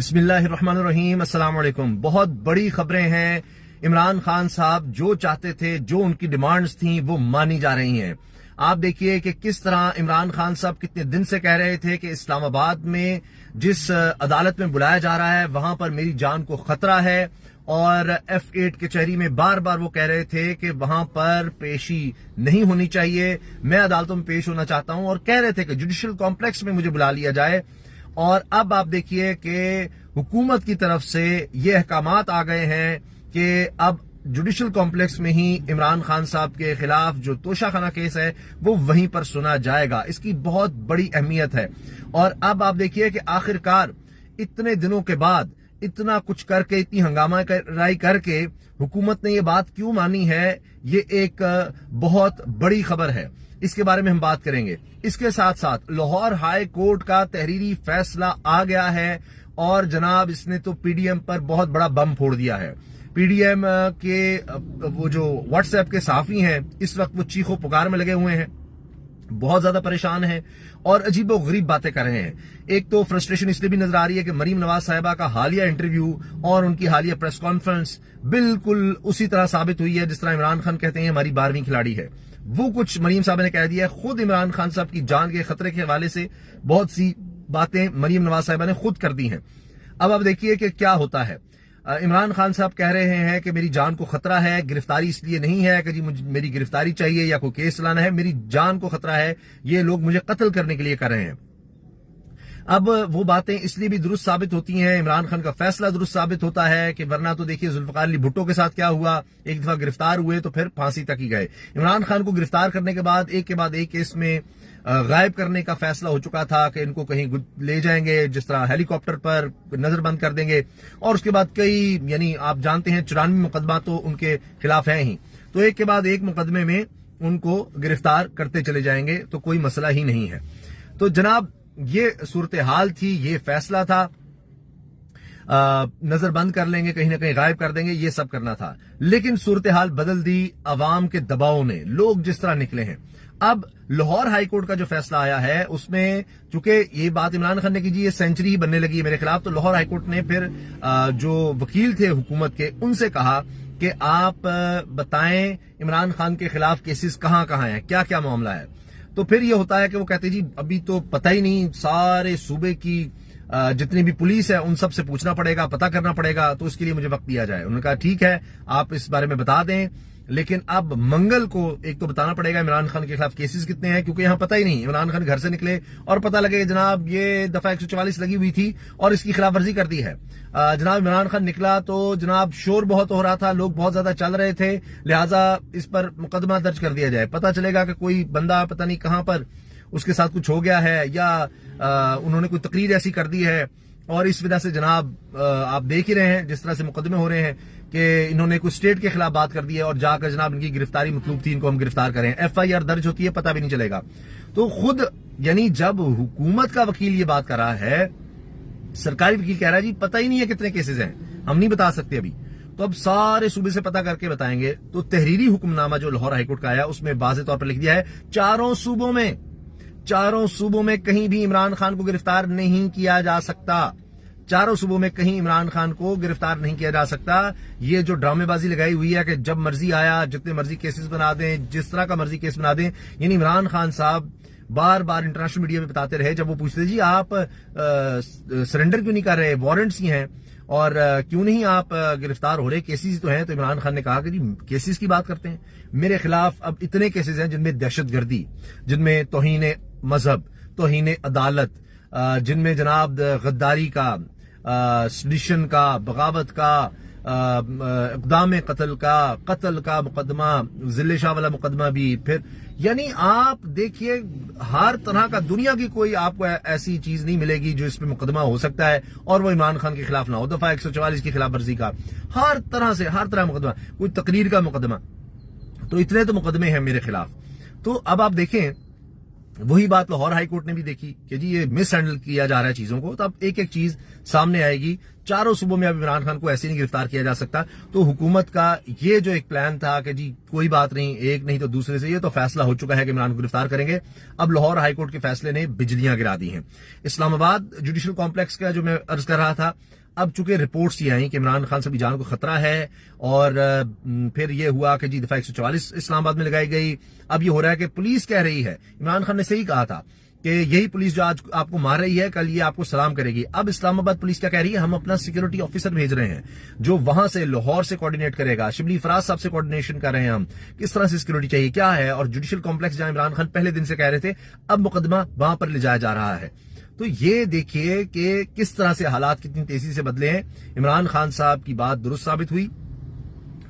بسم اللہ الرحمن الرحیم، السلام علیکم۔ بہت بڑی خبریں ہیں۔ عمران خان صاحب جو چاہتے تھے، جو ان کی ڈیمانڈز تھیں، وہ مانی جا رہی ہیں۔ آپ دیکھیے کہ کس طرح عمران خان صاحب کتنے دن سے کہہ رہے تھے کہ اسلام آباد میں جس عدالت میں بلایا جا رہا ہے وہاں پر میری جان کو خطرہ ہے، اور F8 کچہری میں بار بار وہ کہہ رہے تھے کہ وہاں پر پیشی نہیں ہونی چاہیے، میں عدالتوں میں پیش ہونا چاہتا ہوں، اور کہہ رہے تھے کہ جوڈیشل کمپلیکس میں مجھے بلا لیا جائے۔ اور اب آپ دیکھیے کہ حکومت کی طرف سے یہ احکامات آ گئے ہیں کہ اب جوڈیشل کمپلیکس میں ہی عمران خان صاحب کے خلاف جو توشہ خانہ کیس ہے وہ وہیں پر سنا جائے گا۔ اس کی بہت بڑی اہمیت ہے۔ اور اب آپ دیکھیے کہ آخرکار اتنے دنوں کے بعد اتنا کچھ کر کے، اتنی ہنگامہ رائی کر کے حکومت نے یہ بات کیوں مانی ہے، یہ ایک بہت بڑی خبر ہے۔ اس کے بارے میں ہم بات کریں گے۔ اس کے ساتھ ساتھ لاہور ہائی کورٹ کا تحریری فیصلہ آ گیا ہے، اور جناب اس نے تو پی ڈی ایم پر بہت بڑا بم پھوڑ دیا ہے۔ پی ڈی ایم کے وہ جو واٹس ایپ کے صحافی ہیں اس وقت وہ چیخو پکار میں لگے ہوئے ہیں، بہت زیادہ پریشان ہیں اور عجیب و غریب باتیں کر رہے ہیں۔ ایک تو فرسٹریشن اس لیے بھی نظر آ رہی ہے کہ مریم نواز صاحبہ کا حالیہ انٹرویو اور ان کی حالیہ پریس کانفرنس بالکل اسی طرح ثابت ہوئی ہے جس طرح عمران خان کہتے ہیں ہماری 12ویں کھلاڑی ہے۔ وہ کچھ مریم صاحبہ نے کہہ دیا ہے، خود عمران خان صاحب کی جان کے خطرے کے حوالے سے بہت سی باتیں مریم نواز صاحبہ نے خود کر دی ہیں۔ اب آپ دیکھیے کہ کیا ہوتا ہے۔ عمران خان صاحب کہہ رہے ہیں کہ میری جان کو خطرہ ہے، گرفتاری اس لیے نہیں ہے کہ جی میری گرفتاری چاہیے یا کوئی کیس چلانا ہے، میری جان کو خطرہ ہے، یہ لوگ مجھے قتل کرنے کے لیے کر رہے ہیں۔ اب وہ باتیں اس لیے بھی درست ثابت ہوتی ہیں، عمران خان کا فیصلہ درست ثابت ہوتا ہے کہ ورنہ تو دیکھیے ذوالفقار علی بھٹو کے ساتھ کیا ہوا، ایک دفعہ گرفتار ہوئے تو پھر پھانسی تک ہی گئے۔ عمران خان کو گرفتار کرنے کے بعد ایک کے بعد ایک کیس میں غائب کرنے کا فیصلہ ہو چکا تھا کہ ان کو کہیں لے جائیں گے، جس طرح ہیلی کاپٹر پر نظر بند کر دیں گے، اور اس کے بعد کئی یعنی آپ جانتے ہیں 94 مقدمہ تو ان کے خلاف ہیں ہی، تو ایک کے بعد ایک مقدمے میں ان کو گرفتار کرتے چلے جائیں گے تو کوئی مسئلہ ہی نہیں ہے۔ تو جناب یہ صورتحال تھی، یہ فیصلہ تھا، نظر بند کر لیں گے، کہیں نہ کہیں غائب کر دیں گے، یہ سب کرنا تھا۔ لیکن صورتحال بدل دی عوام کے دباؤ نے، لوگ جس طرح نکلے ہیں۔ اب لاہور ہائی کورٹ کا جو فیصلہ آیا ہے اس میں چونکہ یہ بات عمران خان نے کی جی یہ سینچری ہی بننے لگی ہے میرے خلاف، تو لاہور ہائی کورٹ نے پھر جو وکیل تھے حکومت کے ان سے کہا کہ آپ بتائیں عمران خان کے خلاف کیسز کہاں کہاں ہیں، کیا کیا معاملہ ہے۔ تو پھر یہ ہوتا ہے کہ وہ کہتے جی ابھی تو پتہ ہی نہیں، سارے صوبے کی جتنی بھی پولیس ہے ان سب سے پوچھنا پڑے گا، پتہ کرنا پڑے گا، تو اس کے لیے مجھے وقت دیا جائے۔ انہوں نے کہا ٹھیک ہے آپ اس بارے میں بتا دیں، لیکن اب منگل کو ایک تو بتانا پڑے گا عمران خان کے خلاف کیسز کتنے ہیں، کیونکہ یہاں پتہ ہی نہیں، عمران خان گھر سے نکلے اور پتہ لگے کہ جناب یہ دفعہ 144 لگی ہوئی تھی اور اس کی خلاف ورزی کر دی ہے۔ جناب عمران خان نکلا تو جناب شور بہت ہو رہا تھا، لوگ بہت زیادہ چل رہے تھے، لہٰذا اس پر مقدمہ درج کر دیا جائے، پتہ چلے گا کہ کوئی بندہ پتہ نہیں کہاں پر اس کے ساتھ کچھ ہو گیا ہے، یا انہوں نے کوئی تقریر ایسی کر دی ہے، اور اس وجہ سے جناب آپ دیکھ ہی رہے ہیں جس طرح سے مقدمے ہو رہے ہیں کہ انہوں نے کوئی اسٹیٹ کے خلاف بات کر دی ہے اور جا کر جناب ان کی گرفتاری مطلوب تھی، ان کو ہم گرفتار کریں، FIR درج ہوتی ہے پتہ بھی نہیں چلے گا۔ تو خود یعنی جب حکومت کا وکیل یہ بات کر رہا ہے، سرکاری وکیل کہہ رہا ہے جی پتہ ہی نہیں ہے کتنے کیسز ہیں، ہم نہیں بتا سکتے ابھی، تو اب سارے صوبے سے پتہ کر کے بتائیں گے۔ تو تحریری حکم نامہ جو لاہور ہائی کورٹ کا آیا اس میں واضح طور پر لکھ دیا ہے چاروں صوبوں میں کہیں بھی عمران خان کو گرفتار نہیں کیا جا سکتا، چاروں صوبوں میں کہیں عمران خان کو گرفتار نہیں کیا جا سکتا۔ یہ جو ڈرامے بازی لگائی ہوئی ہے کہ جب مرضی آیا جتنے مرضی کیسز بنا دیں، جس طرح کا مرضی کیس بنا دیں، یعنی عمران خان صاحب بار بار انٹرنیشنل میڈیا میں بتاتے رہے، جب وہ پوچھتے جی آپ سرنڈر کیوں نہیں کر رہے، وارنٹس ہی ہیں اور کیوں نہیں آپ گرفتار ہو رہے، کیسز تو ہیں، تو عمران خان نے کہا کہ جی کیسز کی بات کرتے ہیں، میرے خلاف اب اتنے کیسز ہیں جن میں دہشت گردی، جن میں توہین مذہب، توہین عدالت، جن میں جناب غداری کا، سڈیشن کا، بغاوت کا، اقدام قتل کا مقدمہ، ذل شاہ والا مقدمہ بھی، پھر یعنی آپ دیکھیے ہر طرح کا، دنیا کی کوئی آپ کو ایسی چیز نہیں ملے گی جو اس پہ مقدمہ ہو سکتا ہے اور وہ عمران خان کے خلاف نہ ہو، دفعہ 144 کی خلاف ورزی کا، ہر طرح مقدمہ، کوئی تقریر کا مقدمہ، تو اتنے تو مقدمے ہیں میرے خلاف۔ تو اب آپ دیکھیں وہی بات لاہور ہائی کورٹ نے بھی دیکھی کہ جی یہ مس ہینڈل کیا جا رہا ہے چیزوں کو، تو اب ایک ایک چیز سامنے آئے گی۔ चारों सूबों में अब इमरान खान को ऐसे नहीं गिरफ्तार किया जा सकता। तो हुकूमत का ये जो एक प्लान था कि जी कोई बात नहीं, एक नहीं तो दूसरे से, ये तो फैसला हो चुका है कि इमरान को गिरफ्तार करेंगे। अब लाहौर हाईकोर्ट के फैसले ने बिजलियां गिरा दी हैं। इस्लामाबाद जुडिशल कॉम्प्लेक्स का जो मैं अर्ज कर रहा था, अब चूंकि रिपोर्ट्स ये आई कि इमरान खान साहब की जान को खतरा है, और फिर ये हुआ कि जी दफा 144 इस्लामाबाद में लगाई गई। अब ये हो रहा है कि पुलिस कह रही है, इमरान खान ने सही कहा था कि यही पुलिस जो आज आपको मार रही है, कल ये आपको सलाम करेगी। अब इस्लामाबाद पुलिस क्या कह रही है, हम अपना सिक्योरिटी ऑफिसर भेज रहे हैं जो वहां से लाहौर से कोऑर्डिनेट करेगा। शिबली फराज साहब से कोऑर्डिनेशन कर रहे हैं हम, किस तरह से सिक्योरिटी चाहिए, क्या है। और जुडिशल कॉम्प्लेक्स जहां इमरान खान पहले दिन से कह रहे थे, अब मुकदमा वहां पर ले जाया जा रहा है। तो ये देखिए कि किस तरह से हालात कितनी तेजी से बदले हैं। इमरान खान साहब की बात दुरुस्त साबित हुई।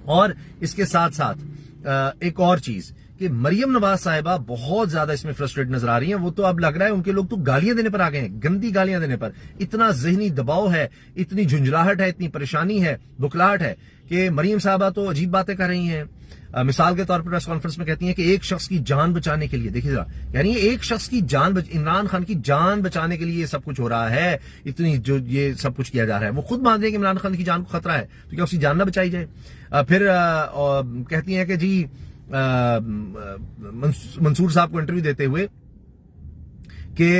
और इसके साथ साथ एक और चीज कि मरियम नवाज साहिबा बहुत ज्यादा इसमें फ्रस्ट्रेट नजर आ रही हैं। वो तो अब लग रहा है उनके लोग तो गालियां देने पर आ गए हैं, गंदी गालियां देने पर। इतना जहनी दबाव है, इतनी झुंझलाहट है, इतनी परेशानी है, बुखलाहट है कि मरियम साहिबा तो अजीब बातें कर रही हैं। मिसाल के तौर पर प्रेस कॉन्फ्रेंस में कहती हैं कि एक शख्स की जान बचाने के लिए, देखिए जरा, यानी एक शख्स की जान, इमरान खान की जान बचाने के लिए ये सब कुछ हो रहा है, इतनी जो ये सब कुछ किया जा रहा है। वो खुद मान रहे हैं कि इमरान खान की जान को खतरा है, तो क्या उसकी जान ना बचाई जाए। फिर कहती हैं कि जी मंसूर साहब को इंटरव्यू देते हुए कि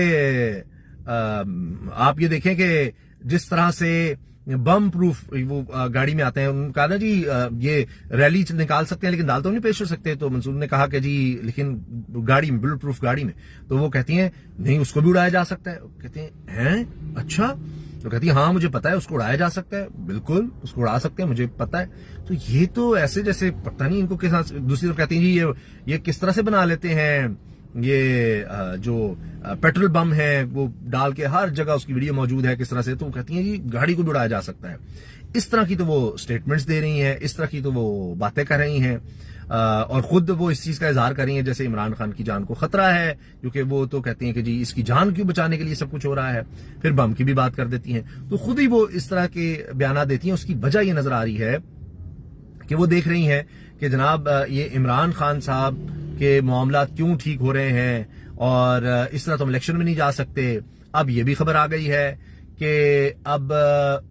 आप ये देखें कि जिस तरह से बम प्रूफ वो गाड़ी में आते हैं, उन्होंने कहा ना जी ये रैली निकाल सकते हैं लेकिन दाल तो नहीं पेश हो सकते। तो मंसूर ने कहा कि जी लेकिन गाड़ी में, बुलेट प्रूफ गाड़ी में, तो वो कहती हैं नहीं उसको भी उड़ाया जा सकता है। कहते हैं अच्छा, तो कहती है हाँ मुझे पता है उसको उड़ाया जा सकता है, बिल्कुल उसको उड़ा सकते हैं, मुझे पता है। तो ये तो ऐसे जैसे पता नहीं इनको किस। दूसरी तरफ कहती हैं जी ये किस तरह से बना लेते हैं, ये जो पेट्रोल बम है वो डाल के हर जगह उसकी वीडियो मौजूद है किस तरह से। तो कहती हैं जी गाड़ी को भी उड़ाया जा सकता है। इस तरह की तो वो स्टेटमेंट्स दे रही हैं, इस तरह की तो वो बातें कर रही हैं, और खुद वो इस चीज का इजहार कर रही हैं जैसे इमरान खान की जान को खतरा है, क्योंकि वो तो कहती हैं कि जी इसकी जान क्यों बचाने के लिए सब कुछ हो रहा है। फिर बम की भी बात कर देती हैं। तो खुद ही वो इस तरह के बयान देती हैं। उसकी वजह ये नजर आ रही है कि वो देख रही हैं कि जनाब ये इमरान खान साहब के मामला क्यों ठीक हो रहे हैं, और इस तरह तो हम इलेक्शन में नहीं जा सकते। अब ये भी खबर आ गई है कि अब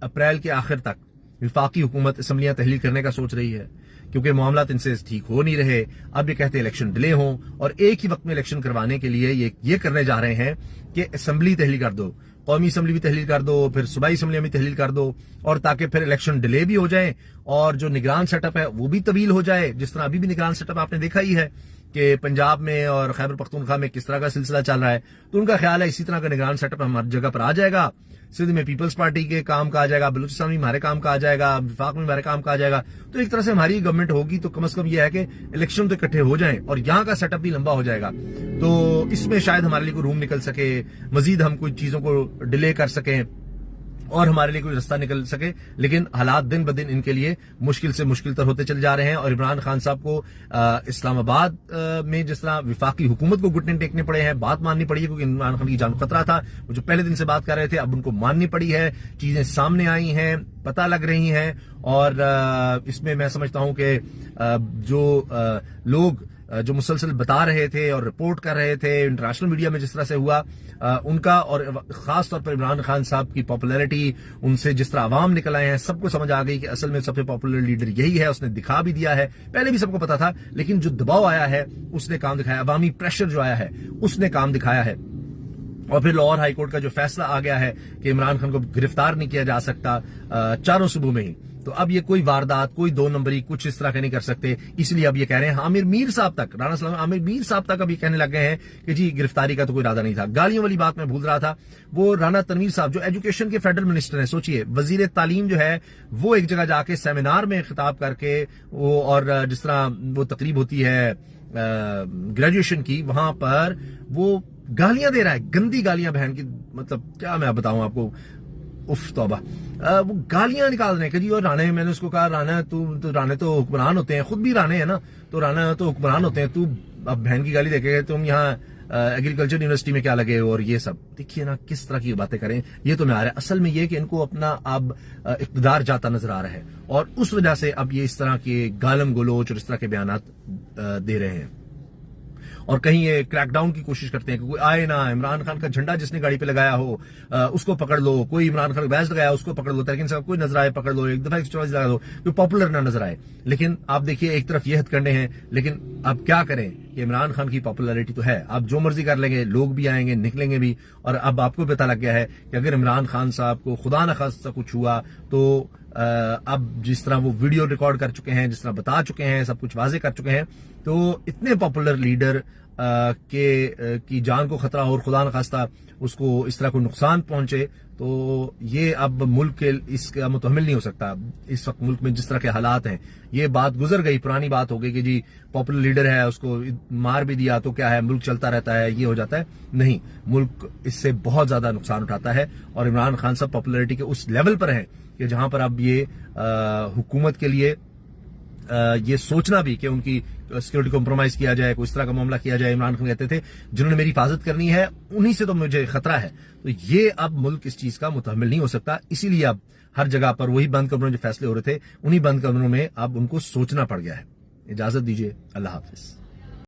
अप्रैल के आखिर तक विफाकी हुकूमत असम्बलियां तहलील करने का सोच रही है, क्योंकि मामला इनसे ठीक हो नहीं रहे। अब ये कहते हैं इलेक्शन डिले हों, और एक ही वक्त में इलेक्शन करवाने के लिए ये करने जा रहे हैं कि असम्बली तहलील कर दो, कौमी असम्बली भी तहलील कर दो, फिर सूबाई असम्बलियां भी तहलील कर दो, और ताकि फिर इलेक्शन डिले भी हो जाए और जो निगरान सेटअप है वो भी तवील हो जाए। जिस तरह अभी भी निगरान सेटअप आपने देखा ही है कि पंजाब में और खैबर पख्तूनख्वा में किस तरह का सिलसिला चल रहा है। तो उनका ख्याल है इसी तरह का निगरान सेटअप हमारी जगह पर आ जाएगा। सिंध में पीपल्स पार्टी के काम का आ जाएगा, बलूचिस्तान में हमारे काम का आ जाएगा, विफाक में हमारे काम का आ जाएगा। तो एक तरह से हमारी गवर्नमेंट होगी तो कम से कम यह है कि इलेक्शन तो इकट्ठे हो जाएं और यहाँ का सेटअप भी लंबा हो जाएगा। तो इसमें शायद हमारे लिए कोई रूम निकल सके, मजीद हम कुछ चीजों को डिले कर सकें और हमारे लिए कोई रास्ता निकल सके। लेकिन हालात दिन ब दिन इनके लिए मुश्किल से मुश्किल तर होते चले जा रहे हैं। और इमरान खान साहब को इस्लामाबाद में जिस तरह विफाकी हुकूमत को घुटने टेकने पड़े हैं, बात माननी पड़ी है, क्योंकि इमरान खान की जान को खतरा था। वो जो पहले दिन से बात कर रहे थे अब उनको माननी पड़ी है, चीजें सामने आई हैं, पता लग रही हैं। और इसमें मैं समझता हूं कि जो लोग जो मुसलसल बता रहे थे और रिपोर्ट कर रहे थे इंटरनेशनल मीडिया में जिस तरह से हुआ, उनका और खास तौर पर इमरान खान साहब की पॉपुलैरिटी, उनसे जिस तरह आवाम निकल आए हैं, सबको समझ आ गई कि असल में सबसे पॉपुलर लीडर यही है। उसने दिखा भी दिया है, पहले भी सबको पता था, लेकिन जो दबाव आया है उसने काम दिखाया, अवामी प्रेशर जो आया है उसने काम दिखाया है। और फिर लाहौर हाईकोर्ट का जो फैसला आ गया है कि इमरान खान को गिरफ्तार नहीं किया जा सकता चारों सूबों में ही, तो अब ये कोई वारदात, कोई दो नंबरी कुछ इस तरह के नहीं कर सकते। इसलिए अब ये कह रहे हैं, आमिर मीर साहब तक, राणा सलाम आमिर मीर साहब तक अब ये कहने लग गए हैं कि जी गिरफ्तारी का तो कोई इरादा नहीं था। गालियों वाली बात मैं भूल रहा था, वो राणा तनवीर साहब जो एजुकेशन के फेडरल मिनिस्टर हैं, सोचिए वजीर तालीम जो है वो एक जगह जाके सेमिनार में खिताब करके वो, और जिस तरह वो तकरीब होती है ग्रेजुएशन की, वहां पर वो गालियां दे रहा है, गंदी गालियां, बहन की मतलब क्या मैं बताऊं आपको, उफ तौबा, वो गालियां निकाल रहे हैं कि जी। और राणे, मैंने उसको कहा राणा तू राणे तो हुक्मरान होते हैं, खुद भी राणे है ना, तो राणा तो हुक्मरान होते हैं, तू अब बहन की गाली देखे, तुम यहाँ एग्रीकल्चर यूनिवर्सिटी में क्या लगे हो, और ये सब देखिए ना किस तरह की बातें करें। ये तो मैं आ रहा है असल में ये कि इनको अपना अब इक़्तिदार जाता नजर आ रहा है, और उस वजह से अब ये इस तरह के गालम गलोच और इस तरह के बयानात दे रहे हैं। और कहीं ये क्रैकडाउन की कोशिश करते हैं कि कोई आए ना, इमरान खान का झंडा जिसने गाड़ी पे लगाया हो उसको पकड़ लो, कोई इमरान खान का बैज लगाया उसको पकड़ लो, तहरीक इंसाफ कोई नजर आए पकड़ लो, एक दफा 144 लगा दो, कोई पॉपुलर ना नजर आए। लेकिन आप देखिए एक तरफ ये हथकंडे हैं, लेकिन अब क्या करें कि इमरान खान की पॉपुलैरिटी तो है, आप जो मर्जी कर लेंगे, लोग भी आएंगे निकलेंगे भी। और अब आपको पता लग गया है कि अगर इमरान खान साहब को खुदा न खास्ता कुछ हुआ तो अब जिस तरह वो वीडियो रिकॉर्ड कर चुके हैं, जिस तरह बता चुके हैं, सब कुछ वाजे कर चुके हैं, तो इतने पॉपुलर लीडर की जान को खतरा हो और खुदा न खास्ता उसको इस तरह को नुकसान पहुंचे, तो ये अब मुल्क के इसका मुतहमिल नहीं हो सकता। इस वक्त मुल्क में जिस तरह के हालात हैं, ये बात गुजर गई, पुरानी बात हो गई कि जी पॉपुलर लीडर है उसको मार भी दिया तो क्या है, मुल्क चलता रहता है, ये हो जाता है। नहीं, मुल्क इससे बहुत ज्यादा नुकसान उठाता है। और इमरान खान साहब पॉपुलैरिटी के उस लेवल पर है कि जहां पर अब ये हुकूमत के लिए ये सोचना भी कि उनकी सिक्योरिटी कॉम्प्रोमाइज किया जाए, कोई इस तरह का मामला किया जाए। इमरान खान कहते थे जिन्होंने मेरी हिफाजत करनी है उन्हीं से तो मुझे खतरा है। तो ये अब मुल्क इस चीज का मुतहम्मिल नहीं हो सकता, इसीलिए अब हर जगह पर वही बंद कमरों में जो फैसले हो रहे थे, उन्हीं बंद कमरों में अब उनको सोचना पड़ गया है। इजाजत दीजिए, अल्लाह हाफिज।